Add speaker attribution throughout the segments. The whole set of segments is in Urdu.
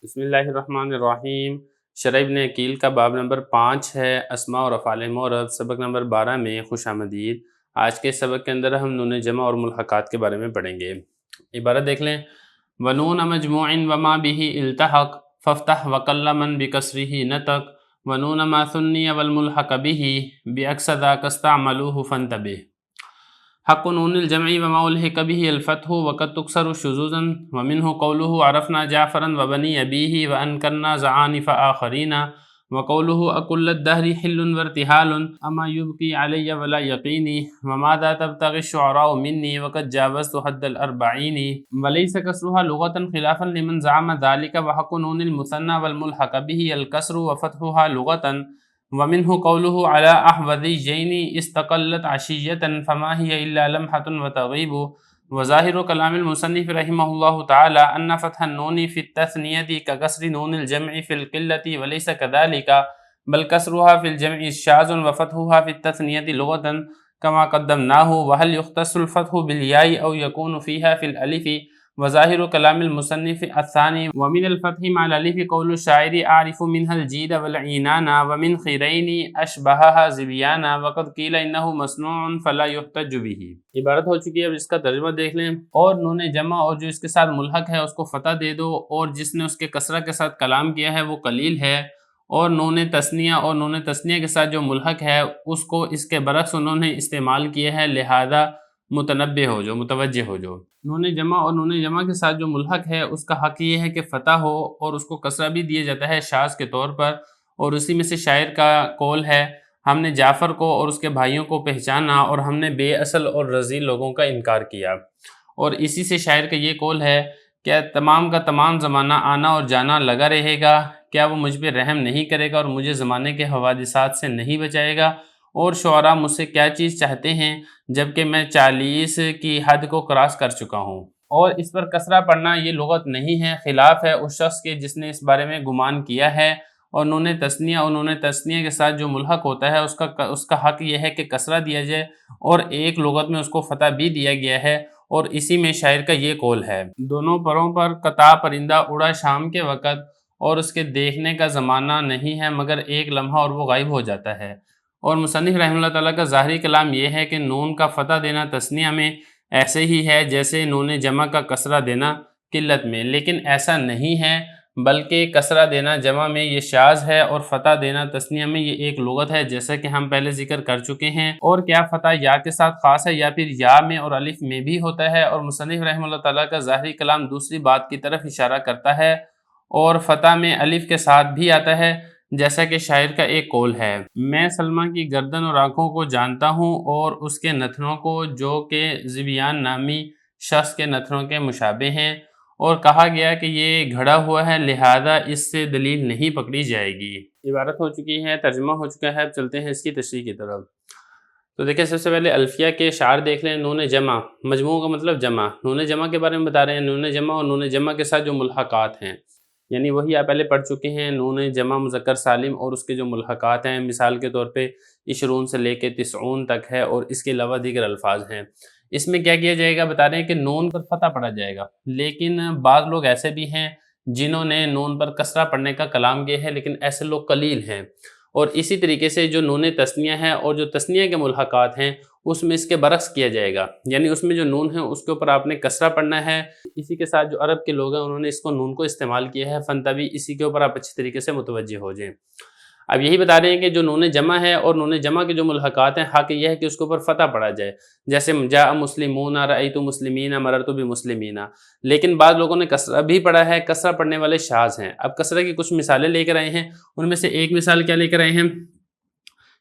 Speaker 1: بسم اللہ الرحمن الرحیم۔ شرح ابن عقیل کا باب نمبر 5 ہے، اسماء اور افعال معرب، سبق نمبر 12 میں خوش آمدید۔ آج کے سبق کے اندر ہم نون جمع اور ملحقات کے بارے میں پڑھیں گے۔ عبارت دیکھ لیں، وَنُونَ مَجْمُوعٍ وَمَا بِهِ الْتَحَقَ فَافْتَحْ وَقَلَّ مَنْ بِكَسْرِهِ نَطَقَ وَنُونَ مَا ثُنِّيَ وَالْمُلْحَقَ بِهِ بِعَكْسِ ذَاكَ اسْتَعْمَلُوهُ فَانْتَبِهْ۔ حق نون الجمع وما الحق به الفتح وقد تكسر شذوذا ومنه قوله عرفنا جعفرا وبني أبيه وأنكرنا زعانف آخرين وقوله أكل الدهر حل وارتحال أما يبقي علي ولا يقيني وماذا تبتغي الشعراء مني وقد جاوزت حد الأربعين وليس كسرها لغة خلافا لمن زعم ذلك وحق نون المثنى والملحق به الكسر وفتحها لغة ومنه قوله على أحوذيين استقلت عشية فما هي إلا لمحة وتغيب وظاهر كلام المصنف رحمه الله تعالى أن فتح النون في التثنية ككسر نون الجمع في القلة وليس كذلك بل كسرها في الجمع شاذ وفتحها في التثنية لغة كما قدمناه وهل يختص الفتح بالياء أو يكون فيها في الألف وظاهر كلام المصنف الثاني ومن الفتح مع الألف قول الشاعر أعرف منها الجيد والعينان ومن خيرين أشبهها زبيانا وقد قيل إنه مصنوع فلا يحتج به۔ عبارت ہو چکی ہے، اب اس کا ترجمہ دیکھ لیں۔ اور نون جمع اور جو اس کے ساتھ ملحق ہے اس کو فتح دے دو، اور جس نے اس کے کسرہ کے ساتھ کلام کیا ہے وہ قلیل ہے، اور نون تثنیہ اور نون تثنیہ کے ساتھ جو ملحق ہے اس کو اس کے برعکس انہوں نے استعمال کیا ہے، لہذا متنبہ ہو جو، متوجہ ہو جو۔ نون جمع اور نون جمع کے ساتھ جو ملحق ہے اس کا حق یہ ہے کہ فتح ہو، اور اس کو کسرہ بھی دیا جاتا ہے شاذ کے طور پر، اور اسی میں سے شاعر کا قول ہے، ہم نے جعفر کو اور اس کے بھائیوں کو پہچانا اور ہم نے بے اصل اور رذیل لوگوں کا انکار کیا۔ اور اسی سے شاعر کا یہ قول ہے، کیا تمام کا تمام زمانہ آنا اور جانا لگا رہے گا، کیا وہ مجھ پہ رحم نہیں کرے گا اور مجھے زمانے کے حوادثات سے نہیں بچائے گا، اور شعراء مجھ سے کیا چیز چاہتے ہیں جبکہ میں 40 کی حد کو کراس کر چکا ہوں۔ اور اس پر کسرہ پڑھنا یہ لغت نہیں ہے، خلاف ہے اس شخص کے جس نے اس بارے میں گمان کیا ہے۔ اور نون تثنیہ اور نون تثنیہ کے ساتھ جو ملحق ہوتا ہے اس کا حق یہ ہے کہ کسرہ دیا جائے، اور ایک لغت میں اس کو فتح بھی دیا گیا ہے، اور اسی میں شاعر کا یہ قول ہے، دونوں پروں پر قطع پرندہ اڑا شام کے وقت، اور اس کے دیکھنے کا زمانہ نہیں ہے مگر ایک لمحہ اور وہ غائب ہو جاتا ہے۔ اور مصنف رحمہ اللہ تعالیٰ کا ظاہری کلام یہ ہے کہ نون کا فتح دینا تثنیہ میں ایسے ہی ہے جیسے نون جمع کا کسرہ دینا قلت میں، لیکن ایسا نہیں ہے، بلکہ کسرہ دینا جمع میں یہ شاذ ہے اور فتح دینا تثنیہ میں یہ ایک لغت ہے، جیسا کہ ہم پہلے ذکر کر چکے ہیں۔ اور کیا فتح یا کے ساتھ خاص ہے یا پھر یا میں اور الف میں بھی ہوتا ہے؟ اور مصنف رحمہ اللہ تعالیٰ کا ظاہری کلام دوسری بات کی طرف اشارہ کرتا ہے، اور فتح میں الف کے ساتھ بھی آتا ہے، جیسا کہ شاعر کا ایک قول ہے، میں سلمہ کی گردن اور آنکھوں کو جانتا ہوں اور اس کے نتنوں کو جو کہ زبیان نامی شخص کے نتنوں کے مشابہ ہیں، اور کہا گیا کہ یہ گھڑا ہوا ہے لہذا اس سے دلیل نہیں پکڑی جائے گی۔ عبارت ہو چکی ہے، ترجمہ ہو چکا ہے، اب چلتے ہیں اس کی تشریح کی طرف۔ تو دیکھیں سب سے پہلے الفیہ کے اشعار دیکھ لیں۔ نون جمع، مجموع کا مطلب جمع، نون جمع کے بارے میں بتا رہے ہیں، نون جمع اور نون جمع کے ساتھ جو ملحقات ہیں، یعنی وہی آپ پہلے پڑھ چکے ہیں، نون جمع مذکر سالم اور اس کے جو ملحقات ہیں، مثال کے طور پہ 20 سے لے کے 90 تک ہے، اور اس کے علاوہ دیگر الفاظ ہیں۔ اس میں کیا کیا جائے گا، بتا رہے ہیں کہ نون پر فتح پڑھا جائے گا، لیکن بعض لوگ ایسے بھی ہیں جنہوں نے نون پر کسرہ پڑھنے کا کلام کیا ہے، لیکن ایسے لوگ قلیل ہیں۔ اور اسی طریقے سے جو نون تثنیہ ہے اور جو تثنیہ کے ملحقات ہیں اس میں اس کے برعکس کیا جائے گا، یعنی اس میں جو نون ہے اس کے اوپر آپ نے کسرہ پڑھنا ہے۔ اسی کے ساتھ جو عرب کے لوگ ہیں انہوں نے اس کو نون کو استعمال کیا ہے، فنتبی، اسی کے اوپر آپ اچھی طریقے سے متوجہ ہو جائیں۔ اب یہی بتا رہے ہیں کہ جو نون جمع ہے اور نون جمع کے جو ملحقات ہیں، حق یہ ہے کہ اس کے اوپر فتح پڑھا جائے، جیسے جاء مسلمون، رأیت مسلمین، مررت بمسلمین، لیکن بعض لوگوں نے کسرہ بھی پڑھا ہے، کسرہ پڑھنے والے شاذ ہیں۔ اب کسرہ کی کچھ مثالیں لے کر آئے ہیں، ان میں سے ایک مثال کیا لے کر آئے ہیں،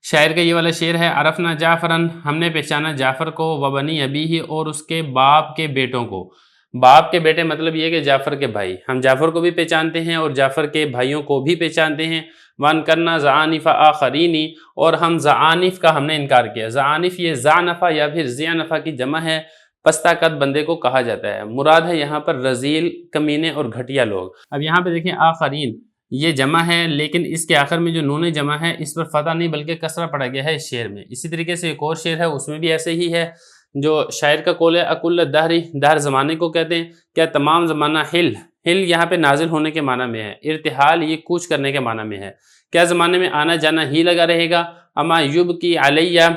Speaker 1: شاعر کا یہ والا شعر ہے، عرفنا جعفرن، ہم نے پہچانا جعفر کو، وبنی ابیہ، اور اس کے باپ کے بیٹوں کو۔ باپ کے بیٹے مطلب یہ کہ جعفر کے بھائی، ہم جعفر کو بھی پہچانتے ہیں اور جعفر کے بھائیوں کو بھی پہچانتے ہیں۔ وَأَنْكَرْنَا زَعَانِفَ آخَرِينِ، اور ہم زعانف کا ہم نے انکار کیا۔ زعانف یہ زعنفہ یا پھر زیانفہ کی جمع ہے، پستہ قد بندے کو کہا جاتا ہے، مراد ہے یہاں پر رذیل، کمینے اور گھٹیا لوگ۔ اب یہاں پہ دیکھیں آخرین یہ جمع ہے، لیکن اس کے آخر میں جو نون جمع ہے اس پر فتح نہیں بلکہ کسرہ پڑا گیا ہے اس شعر میں۔ اسی طریقے سے ایک اور شعر ہے، اس میں بھی ایسے ہی ہے، جو شاعر کا قول ہے، اکل الدہر، دہر زمانے کو کہتے ہیں، کیا تمام زمانہ حل ہل یہاں پہ نازل ہونے کے معنی میں ہے، ارتحال یہ کوچ کرنے کے معنی میں ہے۔ کیا زمانے میں آنا جانا ہی لگا رہے گا، اما یبکی علیہ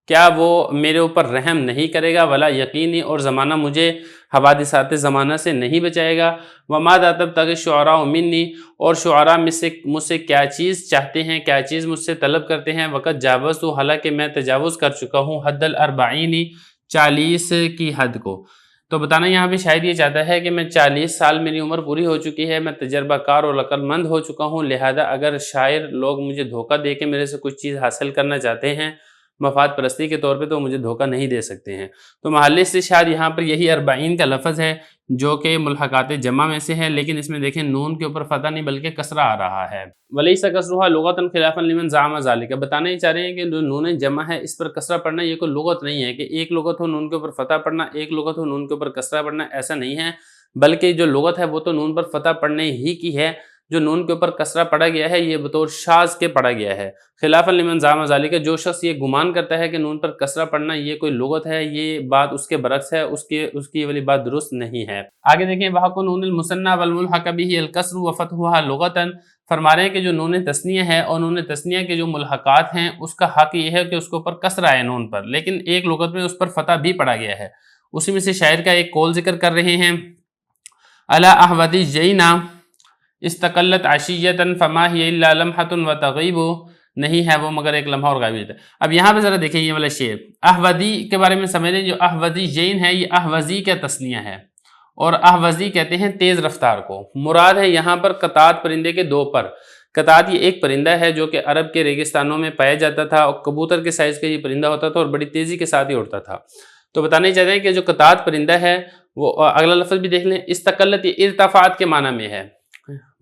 Speaker 1: کیا وہ میرے اوپر رحم نہیں کرے گا، ولا یقینی اور زمانہ مجھے حوادثات زمانہ سے نہیں بچائے گا، وما تبتغی الشعراء منی اور شعراء مجھ سے کیا چیز چاہتے ہیں، کیا چیز مجھ سے طلب کرتے ہیں، وقت جاوزت حالانکہ میں تجاوز کر چکا ہوں حد الاربعین 40 کی حد کو۔ تو بتانا یہاں پہ شاید یہ چاہتا ہے کہ میں 40 سال میری عمر پوری ہو چکی ہے، میں تجربہ کار اور عقل مند ہو چکا ہوں، لہذا اگر شاعر لوگ مجھے دھوکہ دے کے میرے سے کچھ چیز حاصل کرنا چاہتے ہیں مفاد پرستی کے طور پہ تو مجھے دھوکہ نہیں دے سکتے ہیں۔ تو محل استشہاد یہاں پر یہی 40 کا لفظ ہے جو کہ ملحقات جمع میں سے ہے، لیکن اس میں دیکھیں نون کے اوپر فتح نہیں بلکہ کسرہ آ رہا ہے۔ ولیس کسرها لغۃ خلافا لمن زعم ذلک، بتانا ہی چاہ رہے ہیں کہ جو نون جمع ہے اس پر کسرہ پڑھنا یہ کوئی لغت نہیں ہے کہ ایک لغت ہو نون کے اوپر فتح پڑھنا، ایک لغت ہو نون کے اوپر کسرہ پڑھنا، ایسا نہیں ہے، بلکہ جو لغت ہے وہ تو نون پر فتح پڑھنے ہی کی ہے، جو نون کے اوپر کسرہ پڑھا گیا ہے یہ بطور شاذ کے پڑھا گیا ہے۔ خلافا لمن زعم ذلک، جو شخص یہ گمان کرتا ہے کہ نون پر کسرہ پڑھنا یہ کوئی لغت ہے، یہ بات اس کے برعکس ہے، اس کی والی بات درست نہیں ہے۔ آگے دیکھیں وحق نون المثنی والملحق به الکسر وفتحها لغتا، فرما رہے ہیں کہ جو نون تثنیہ ہے اور نون تثنیہ کے جو ملحقات ہیں اس کا حق یہ ہے کہ اس کے اوپر کسرہ ہے نون پر، لیکن ایک لغت میں اس پر فتح بھی پڑھا گیا ہے۔ اسی میں سے شاعر کا ایک قول ذکر کر رہے ہیں، الا احودی جینا استقلت عشیتا فما ہی الا لمحۃ وتغیب، نہیں ہے وہ مگر ایک لمحہ اور غائب ہوتا ہے۔ اب یہاں پہ ذرا دیکھیں یہ والا شعر احودی کے بارے میں سمجھ لیں، جو احودی جین ہے یہ احوزی کا تثنیہ ہے، اور احوزی کہتے ہیں تیز رفتار کو، مراد ہے یہاں پر قطات پرندے کے دو پر۔ قطات یہ ایک پرندہ ہے جو کہ عرب کے ریگستانوں میں پایا جاتا تھا اور کبوتر کے سائز کا یہ پرندہ ہوتا تھا اور بڑی تیزی کے ساتھ ہی اڑتا تھا۔ تو بتانا چاہتے ہیں کہ جو قطات پرندہ ہے وہ اگلا لفظ بھی دیکھ لیں، استقلت یہ ارتفاعات کے معنی میں ہے،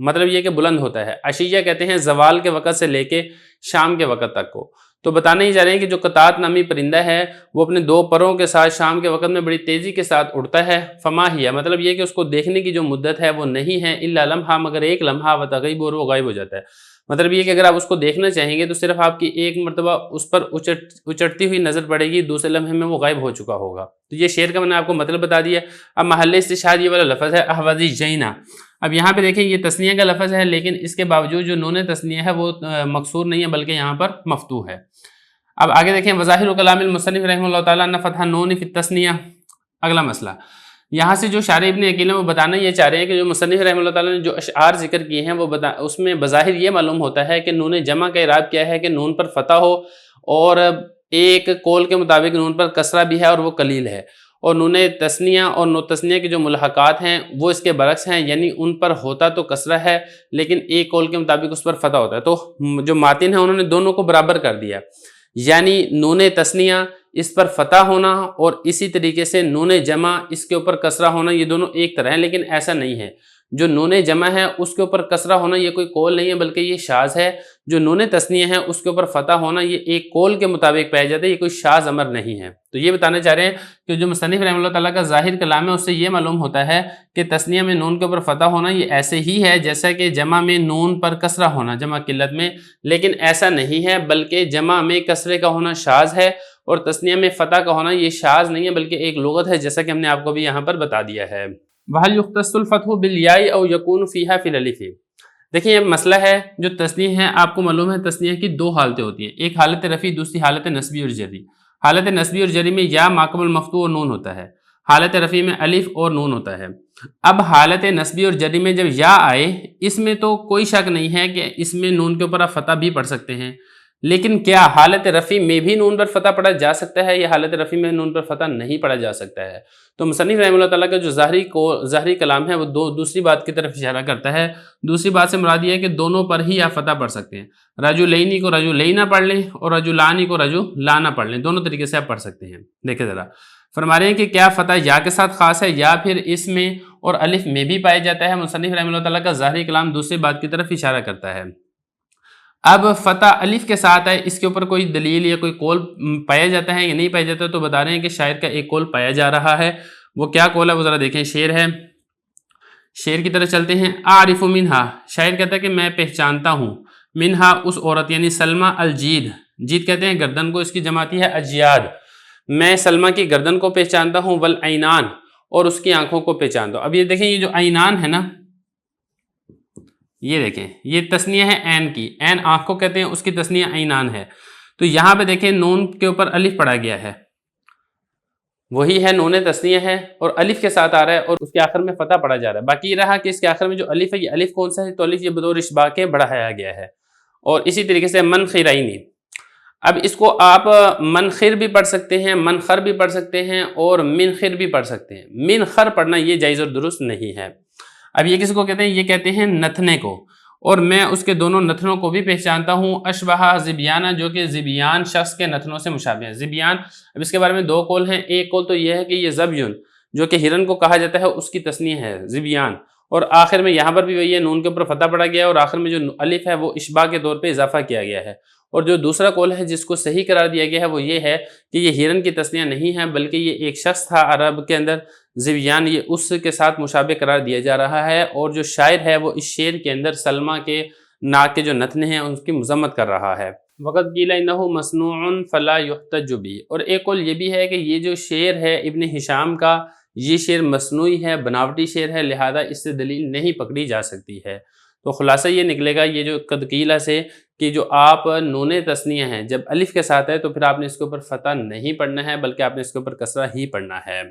Speaker 1: مطلب یہ کہ بلند ہوتا ہے۔ عشیہ کہتے ہیں زوال کے وقت سے لے کے شام کے وقت تک کو۔ تو بتانے ہی جا رہے ہیں کہ جو قطات نامی پرندہ ہے وہ اپنے دو پروں کے ساتھ شام کے وقت میں بڑی تیزی کے ساتھ اڑتا ہے، فما ہی ہے مطلب یہ کہ اس کو دیکھنے کی جو مدت ہے وہ نہیں ہے الا لمحہ مگر ایک لمحہ وتغیب اور وہ غائب ہو جاتا ہے۔ مطلب یہ کہ اگر آپ اس کو دیکھنا چاہیں گے تو صرف آپ کی ایک مرتبہ اس پر اچٹتی ہوئی نظر پڑے گی، دوسرے لمحے میں وہ غائب ہو چکا ہوگا۔ تو یہ شعر کا میں نے آپ کو مطلب بتا دیا۔ اب محل استشہاد یہ والا لفظ ہے احوزی جینا۔ اب یہاں پہ دیکھیں یہ تثنیہ کا لفظ ہے، لیکن اس کے باوجود جو نون تثنیہ ہے وہ مکسور نہیں ہے بلکہ یہاں پر مفتوح ہے۔ اب آگے دیکھیں وظاہر کلام المصنف رحمہ اللہ تعالیٰ نے فتح نون فی التثنیہ۔ اگلا مسئلہ یہاں سے جو شارح ابن عقیل وہ بتانا یہ چاہ رہے ہیں کہ جو مصنف رحمہ اللہ تعالیٰ نے جو اشعار ذکر کیے ہیں وہ اس میں بظاہر یہ معلوم ہوتا ہے کہ نون جمع کا اعراب کیا ہے کہ نون پر فتح ہو، اور ایک قول کے مطابق نون پر کسرہ بھی ہے اور وہ قلیل ہے، اور نون تثنیہ اور نون تثنیہ کے جو ملحقات ہیں وہ اس کے برعکس ہیں، یعنی ان پر ہوتا تو کسرہ ہے لیکن ایک قول کے مطابق اس پر فتح ہوتا ہے۔ تو جو ماتن ہیں انہوں نے دونوں کو برابر کر دیا، یعنی نون تثنیہ اس پر فتح ہونا اور اسی طریقے سے نون جمع اس کے اوپر کسرہ ہونا یہ دونوں ایک طرح ہیں، لیکن ایسا نہیں ہے۔ جو نون جمع ہے اس کے اوپر کسرہ ہونا یہ کوئی قول نہیں ہے بلکہ یہ شاذ ہے، جو نون تثنیہ ہے اس کے اوپر فتح ہونا یہ ایک قول کے مطابق پایا جاتا ہے، یہ کوئی شاذ امر نہیں ہے۔ تو یہ بتانا چاہ رہے ہیں کہ جو مصنف رحمہ اللہ تعالیٰ کا ظاہر کلام ہے اس سے یہ معلوم ہوتا ہے کہ تثنیہ میں نون کے اوپر فتح ہونا یہ ایسے ہی ہے جیسا کہ جمع میں نون پر کسرہ ہونا، جمع قلت میں، لیکن ایسا نہیں ہے بلکہ جمع میں کسرے کا ہونا شاذ ہے اور تثنیہ میں فتح کا ہونا یہ شاذ نہیں ہے بلکہ ایک لغت ہے، جیسا کہ ہم نے آپ کو بھی یہاں پر بتا دیا ہے۔ وَهَلْ يُخْتَصُّ الْفَتْحُ بِالْيَاءِ أَوْ يَكُونُ فِيهَا فِي الْأَلِفِ، دیکھیں یہ مسئلہ ہے جو تثنیہ ہے، آپ کو معلوم ہے تثنیہ کی دو حالتیں ہوتی ہیں، ایک حالت رفعی دوسری حالت نصبی اور جری۔ حالت نصبی اور جری میں یا ماقبل المفتوح اور نون ہوتا ہے، حالت رفعی میں الف اور نون ہوتا ہے۔ اب حالت نصبی اور جری میں جب یا آئے اس میں تو کوئی شک نہیں ہے کہ اس میں نون کے اوپر آپ فتح بھی پڑھ سکتے ہیں، لیکن کیا حالت رفع میں بھی نون پر فتح پڑھا جا سکتا ہے یا حالت رفع میں نون پر فتح نہیں پڑھا جا سکتا ہے؟ تو مصنف رحمہ اللہ تعالیٰ کا جو ظاہری کلام ہے وہ دوسری بات کی طرف اشارہ کرتا ہے۔ دوسری بات سے مراد یہ ہے کہ دونوں پر ہی آپ فتح پڑھ سکتے ہیں، رجلینی کو رجلینا پڑھ لیں اور رجلانی کو رجلانا پڑھ لیں، دونوں طریقے سے آپ پڑھ سکتے ہیں۔ دیکھیں ذرا فرما رہے ہیں کہ کیا فتح یا کے ساتھ خاص ہے یا پھر اس میں اور الف میں بھی پایا جاتا ہے؟ مصنف رحمہ اللہ تعالیٰ کا ظاہری کلام دوسری بات کی طرف اشارہ کرتا ہے۔ اب فتح الف کے ساتھ ہے، اس کے اوپر کوئی دلیل یا کوئی قول پایا جاتا ہے یا نہیں پایا جاتا؟ تو بتا رہے ہیں کہ شاعر کا ایک قول پایا جا رہا ہے، وہ کیا قول ہے وہ ذرا دیکھیں، شعر ہے، شعر کی طرف چلتے ہیں۔ اعرف منہا، شاعر کہتا ہے کہ میں پہچانتا ہوں، منہا اس عورت یعنی سلمہ الجید، جید کہتے ہیں گردن کو، اس کی جماعتی ہے اجیاد، میں سلمہ کی گردن کو پہچانتا ہوں، والعینان اور اس کی آنکھوں کو پہچانتا ہوں۔ اب یہ دیکھیں یہ جو عینان ہے نا یہ دیکھیں یہ تسنیہ ہے عین کی، عین آنکھ کو کہتے ہیں، اس کی تسنیہ عینان ہے، تو یہاں پہ دیکھیں نون کے اوپر الف پڑا گیا ہے، وہی ہے نون تسنیہ ہے اور الف کے ساتھ آ رہا ہے اور اس کے آخر میں فتح پڑا جا رہا ہے۔ باقی یہ رہا کہ اس کے آخر میں جو الف ہے یہ الف کون سا ہے، تو الف یہ بطور اشباع کے بڑھایا گیا ہے۔ اور اسی طریقے سے منخرینی، اب اس کو آپ منخر بھی پڑھ سکتے ہیں، منخر بھی پڑھ سکتے ہیں اور منخر بھی پڑھ سکتے ہیں۔ منخر پڑھنا یہ جائز اور درست نہیں ہے۔ اب یہ کس کو کہتے ہیں، یہ کہتے ہیں نتنے کو، اور میں اس کے دونوں نتنوں کو بھی پہچانتا ہوں، اشبہ زبیانہ، جو کہ زبیان شخص کے نتنوں سے مشابہ ہیں۔ زبیان، اب اس کے بارے میں دو قول ہیں، ایک قول تو یہ ہے کہ یہ زبیون جو کہ ہرن کو کہا جاتا ہے اس کی تسنیہ ہے زبیان، اور آخر میں یہاں پر بھی وہی ہے، نون کے اوپر فتح پڑا گیا ہے اور آخر میں جو الف ہے وہ اشباع کے طور پہ اضافہ کیا گیا ہے۔ اور جو دوسرا قول ہے جس کو صحیح قرار دیا گیا ہے وہ یہ ہے کہ یہ ہرن کی تسنیہ نہیں ہے بلکہ یہ ایک شخص تھا عرب کے اندر، زبیان، یہ اس کے ساتھ مشابہ قرار دیا جا رہا ہے، اور جو شاعر ہے وہ اس شعر کے اندر سلمہ کے ناک کے جو نتنے ہیں ان کی مذمت کر رہا ہے۔ وقت قیل انہ مصنوع فلا یحتج بہ، اور ایک قول یہ بھی ہے کہ یہ جو شعر ہے ابن ہشام کا، یہ شعر مصنوعی ہے، بناوٹی شعر ہے، لہذا اس سے دلیل نہیں پکڑی جا سکتی ہے۔ تو خلاصہ یہ نکلے گا یہ جو قد قیلہ سے کہ جو آپ نون تسنیہ ہیں جب الف کے ساتھ ہے تو پھر آپ نے اس کے اوپر فتح نہیں پڑھنا ہے بلکہ آپ نے اس کے اوپر کسرہ ہی پڑھنا ہے۔